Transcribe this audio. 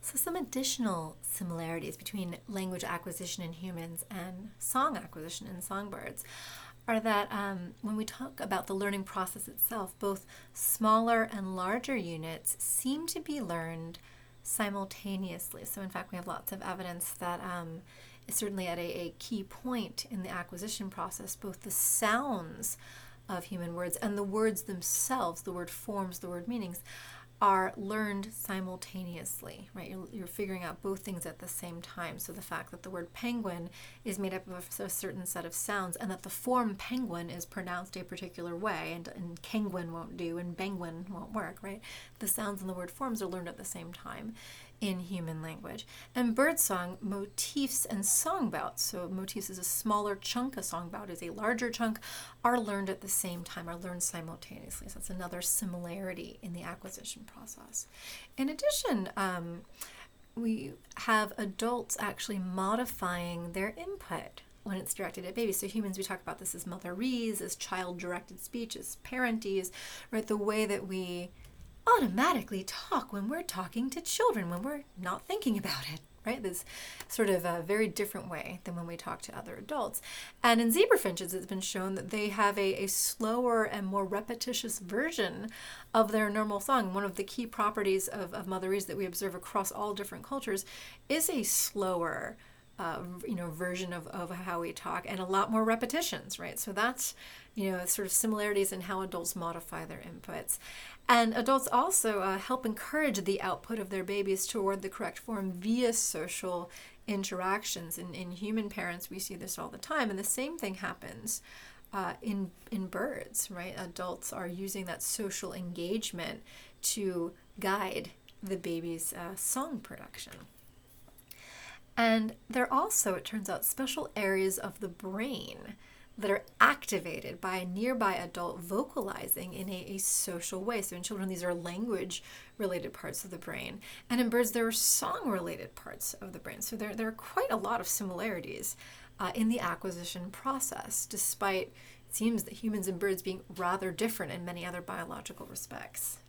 So some additional similarities between language acquisition in humans and song acquisition in songbirds are that when we talk about the learning process itself, both smaller and larger units seem to be learned simultaneously. So in fact, we have lots of evidence that certainly at a key point in the acquisition process, both the sounds of human words and the words themselves, the word forms, the word meanings, are learned simultaneously, right? You're figuring out both things at the same time. So the fact that the word penguin is made up of a certain set of sounds and that the form penguin is pronounced a particular way, and kenguin won't do and benguin won't work, right? The sounds and the word forms are learned at the same time in human language. And birdsong, motifs and song bouts, so motifs is a smaller chunk, a song bout is a larger chunk, are learned at the same time, are learned simultaneously. So that's another similarity in the acquisition process. In addition, we have adults actually modifying their input when it's directed at babies. So humans, we talk about this as motherese, as child-directed speech, as parentese, right? The way that we automatically talk when we're talking to children, when we're not thinking about it, right? This sort of a very different way than when we talk to other adults. And in zebra finches, it's been shown that they have a slower and more repetitious version of their normal song. One of the key properties of motherese that we observe across all different cultures is a slower version of how we talk and a lot more repetitions, right? So that's, sort of similarities in how adults modify their inputs. And adults also help encourage the output of their babies toward the correct form via social interactions. In human parents, we see this all the time, and the same thing happens in birds, right? Adults are using that social engagement to guide the baby's song production. And there are also, it turns out, special areas of the brain that are activated by a nearby adult vocalizing in a social way. So in children, these are language-related parts of the brain. And in birds, there are song-related parts of the brain. So there are quite a lot of similarities in the acquisition process, despite it seems that humans and birds being rather different in many other biological respects.